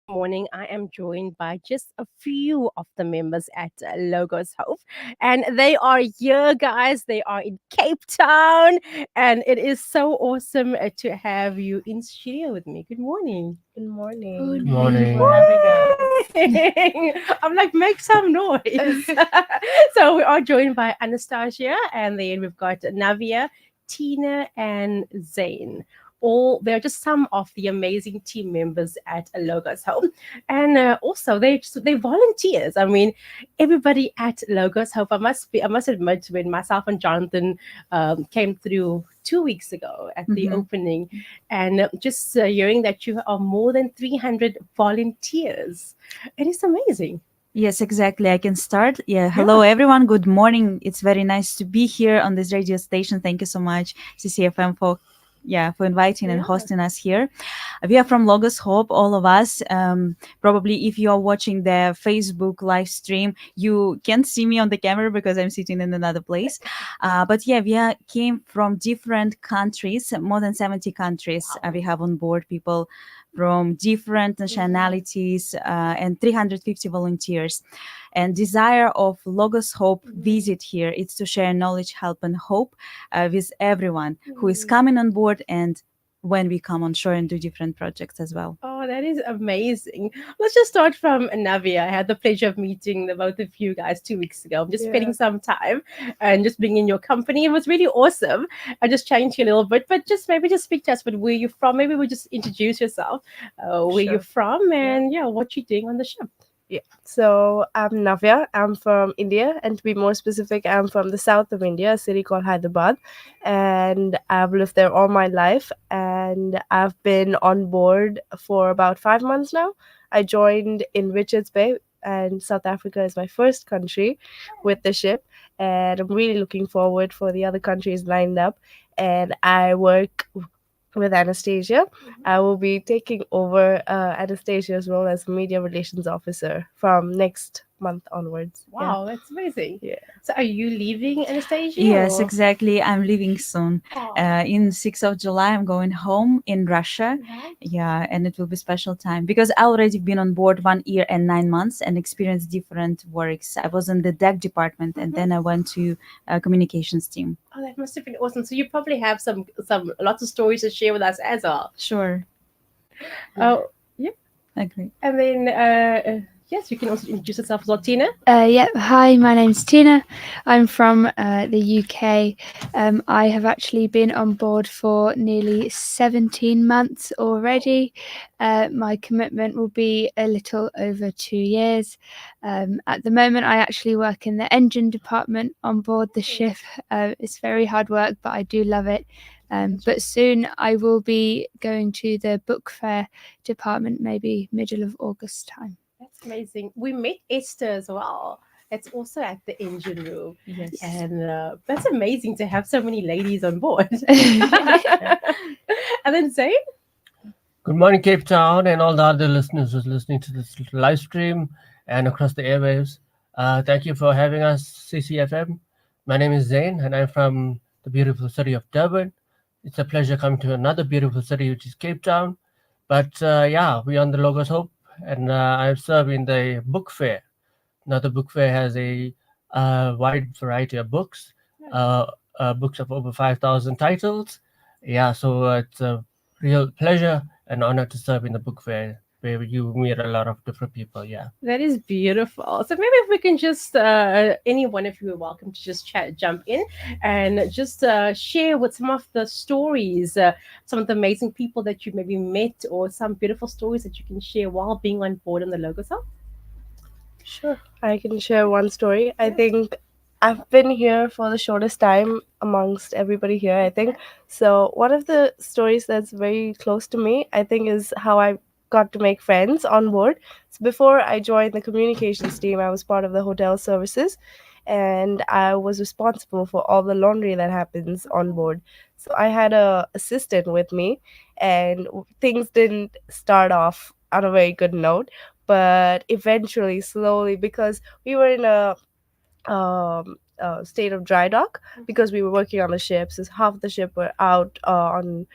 morning, I am joined by just a few of the members at Logos Hope. And they are here, guys. They are in Cape Town. And it is so awesome to have you in studio with me. Good morning. Good morning. Good Thank you for morning. having us. I'm like, make some noise. So we are joined by Anastasia, and then we've got Navia, Tina, and Zain. All they're just some of the amazing team members at Logos Home, and also they volunteers. I mean, everybody at Logos Hope. I must admit, when myself and Jonathan came through 2 weeks ago at the Mhm. opening, and just hearing that you are more than 300 volunteers, it is amazing. Yes, exactly. I can start. Yeah. Yeah. Hello, everyone. Good morning. It's very nice to be here on this radio station. Thank you so much, CCFm, for inviting and Yeah. hosting us here. We are from Logos Hope, all of us. Probably, if you are watching the Facebook live stream, you can't see me on the camera because I'm sitting in another place. But yeah, came from different countries, more than 70 countries. Wow. We have on board people from different nationalities and 350 volunteers. And desire of Logos Hope visit here is to share knowledge, help, and hope with everyone who is Mhm. coming on board and when we come on shore and do different projects as well. Oh, that is amazing. Let's just start from Navia. I had the pleasure of meeting the both of you guys 2 weeks ago. I'm just Yeah. spending some time and just being in your company. It was really awesome. I just changed you a little bit, but just speak to us. But where you from? Maybe we just introduce yourself, where you're Sure. from, Yeah. and yeah, what you're doing on the ship. Yeah. So I'm Navya. I'm from India, and to be more specific, I'm from the south of India, a city called Hyderabad, and I've lived there all my life. And I've been on board for about 5 months now. I joined in Richards Bay, and South Africa is my first country with the ship, and I'm really looking forward for the other countries lined up. And I work with Anastasia. I will be taking over Anastasia's role as media relations officer from next month onwards. Yeah. Wow, that's amazing. Yeah. So, are you leaving Anastasia Yes, or? exactly. I'm leaving soon. Oh, In 6th of July, I'm going home in Russia. right. Yeah, and it will be special time because I already been on board 1 year and 9 months and experienced different works. I was in the deck department and Mhm. then I went to communications team. Oh, that must have been awesome. So you probably have some lots of stories to share with us as well. Sure, Oh, yeah. agree. And then, yes, you can also introduce yourself as well, Tina. Yep. Hi, my name's Tina. I'm from the UK. I have actually been on board for nearly 17 months already. My commitment will be a little over 2 years. At the moment, I actually work in the engine department on board the ship. It's very hard work, but I do love it. But soon I will be going to the book fair department, maybe middle of August time. That's amazing. We met Esther as well. It's also at the engine room. Yes. And that's amazing to have so many ladies on board. And then Zayn? Good morning, Cape Town, and all the other listeners who's listening to this live stream and across the airwaves. Thank you for having us, CCFM. My name is Zain, and I'm from the beautiful city of Durban. It's a pleasure coming to another beautiful city, which is Cape Town. But yeah, we're on the Logos Hope, and I'm serving the book fair. Now, the book fair has a wide variety of books, books of over 5,000 titles. Yeah, so it's a real pleasure and honor to serve in the book fair where you meet a lot of different people. Yeah. That is beautiful. So maybe if we can just, any one of you are welcome to just chat, jump in and just share with some of the stories, some of the amazing people that you maybe met, or some beautiful stories that you can share while being on board on the Logos Hub. Sure. I can share one story. I Yeah. think I've been here for the shortest time amongst everybody here, I think. So, one of the stories that's very close to me, I think, is how I got to make friends on board. So, before I joined the communications team, I was part of the hotel services and I was responsible for all the laundry that happens on board. So, I had a assistant with me and things didn't start off on a very good note, but eventually, slowly, because we were in a state of dry dock because we were working on the ship. So half the ship were out on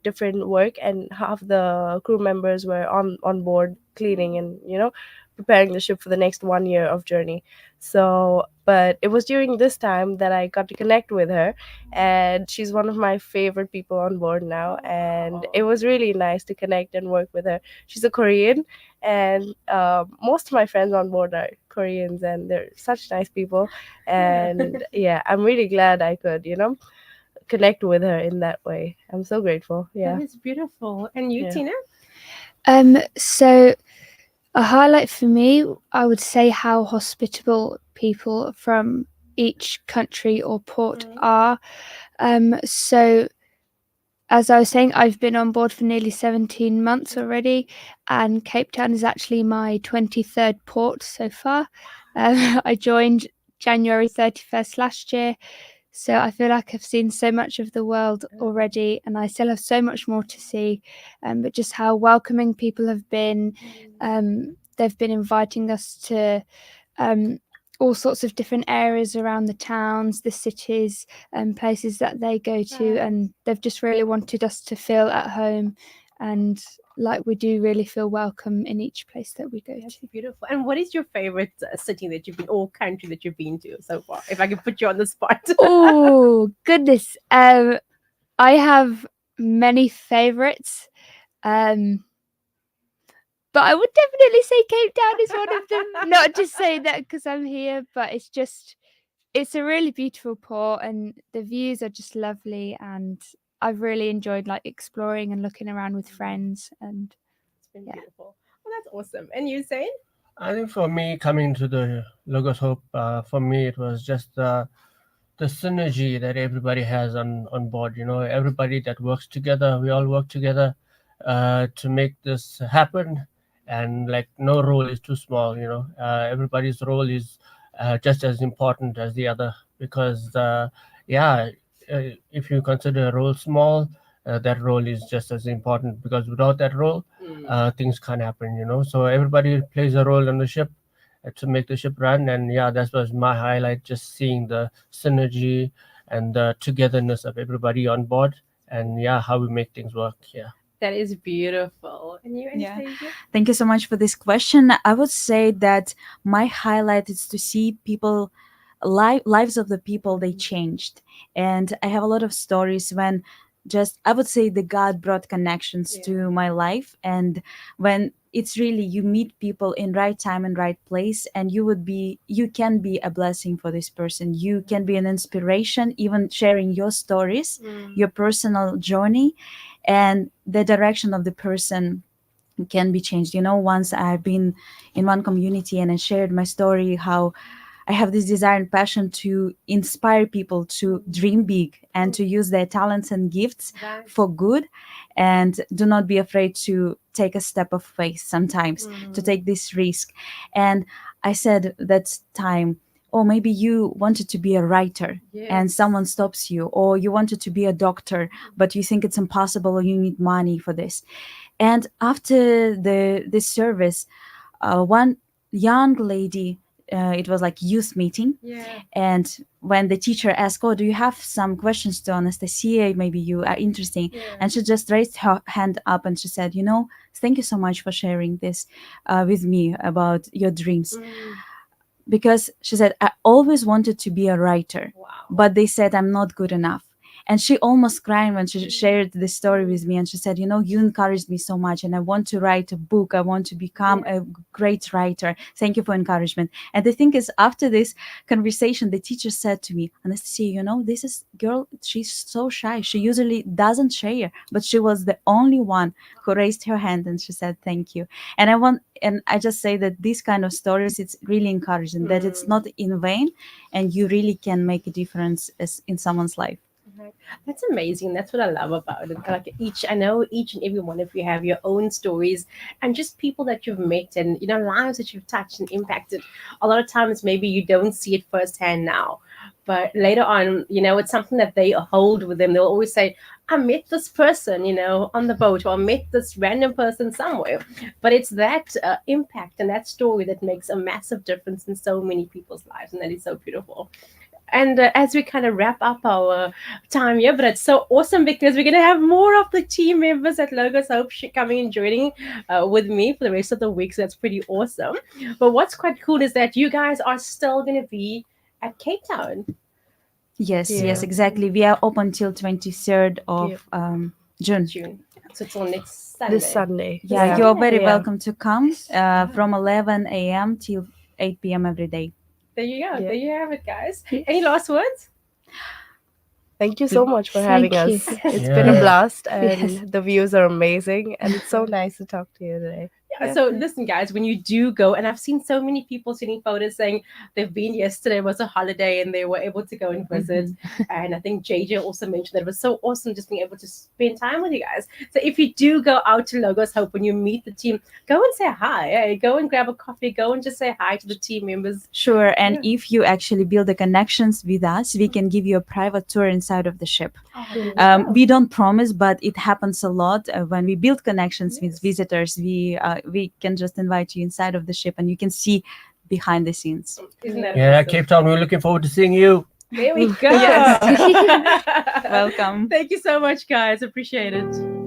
different work, and half the crew members were on board cleaning and preparing the ship for the next 1 year of journey. So, but it was during this time that I got to connect with her, and she's one of my favorite people on board now. And it was really nice to connect and work with her. She's a Korean, and most of my friends on board are Koreans, and they're such nice people. And yeah, I'm really glad I could, connect with her in that way. I'm so grateful. Yeah. That is beautiful. And you, Yeah. Tina? So a highlight for me, I would say how hospitable people from each country or port are. So as I was saying, I've been on board for nearly 17 months already, and Cape Town is actually my 23rd port so far. I joined January 31st last year, so I feel like I've seen so much of the world already, and I still have so much more to see. But just how welcoming people have been. They've been inviting us to all sorts of different areas around the towns, the cities, and places that they go to, and they've just really wanted us to feel at home and like we do really feel welcome in each place that we go That's to. beautiful. And what is your favorite city that you've been, or country that you've been to so far? If I can put you on the spot. Oh goodness, I have many favorites, but I would definitely say Cape Town is one of them. Not just saying that because I'm here, but it's a really beautiful port, and the views are just lovely, and I've really enjoyed like exploring and looking around with friends. And It's been beautiful. Well, that's awesome. And you, Zane? I think for me, coming to the Logos Hope, for me, it was just the synergy that everybody has on board. Everybody that works together, we all work together to make this happen. And like no role is too small. Everybody's role is just as important as the other, because yeah, if you consider a role small, that role is just as important, because without that role, things can't happen. So everybody plays a role on the ship to make the ship run. And yeah, that was my highlight, just seeing the synergy and the togetherness of everybody on board, and yeah, how we make things work. Yeah. That is beautiful. And you, Yeah. Anastasia? Thank you so much for this question. I would say that my highlight is to see people, lives of the people, they changed. And I have a lot of stories when just, I would say the God brought connections to my life. And when it's really, you meet people in right time and right place, and you can be a blessing for this person. You can be an inspiration, even sharing your stories, your personal journey, and the direction of the person can be changed. Once I've been in one community and I shared my story, how I have this desire and passion to inspire people to dream big and to use their talents and gifts for good, and do not be afraid to take a step of faith sometimes, to take this risk. And I said that time, oh, maybe you wanted to be a writer and someone stops you, or you wanted to be a doctor but you think it's impossible, or you need money for this. And after this service, one young lady, it was like youth meeting, and when the teacher asked, oh, do you have some questions to Anastasia, maybe you are interesting, and she just raised her hand up and she said, thank you so much for sharing this with me about your dreams. Because she said, I always wanted to be a writer, but they said I'm not good enough. And she almost cried when she shared this story with me. And she said, you encouraged me so much, and I want to write a book. I want to become a great writer. Thank you for encouragement. And the thing is, after this conversation, the teacher said to me, Anastasia, this is girl, she's so shy. She usually doesn't share, but she was the only one who raised her hand and she said, thank you. And I just say that these kind of stories, it's really encouraging, that it's not in vain, and you really can make a difference in someone's life. That's amazing. That's what I love about it. Like I know each and every one of you have your own stories, and just people that you've met, and lives that you've touched and impacted. A lot of times, maybe you don't see it firsthand now, but later on, it's something that they hold with them. They'll always say, I met this person, on the boat, or I met this random person somewhere. But it's that impact and that story that makes a massive difference in so many people's lives, and that is so beautiful. And as we kind of wrap up our time here, but it's so awesome because we're going to have more of the team members at Logos Hope coming and joining with me for the rest of the week. So that's pretty awesome. But what's quite cool is that you guys are still going to be at Cape Town. Yes, Yeah. yes, exactly. We are open till 23rd of June. June. So it's on next Sunday. This Sunday. Yeah, you're very Yeah. welcome to come from 11 a.m. till 8 p.m. every day. There you go. Yeah. There you have it, guys. Yes. Any last words? Thank you so much for Thank having you. us. It's been a Yeah. blast, and Yes. the views are amazing, and it's so nice to talk to you today. Yeah. So listen, guys, when you do go, and I've seen so many people sending photos saying they've been yesterday was a holiday and they were able to go and visit. And I think JJ also mentioned that it was so awesome just being able to spend time with you guys. So if you do go out to Logos Hope when you meet the team, go and say hi. Go and grab a coffee. Go and just say hi to the team members. Sure, and if you actually build the connections with us, we can give you a private tour inside of the ship. We don't promise, but it happens a lot when we build connections with visitors. We can just invite you inside of the ship, and you can see behind the scenes. Isn't that Yeah, awesome? Cape Town, we're looking forward to seeing you. There we go. Yes. Welcome. Thank you so much, guys. Appreciate it.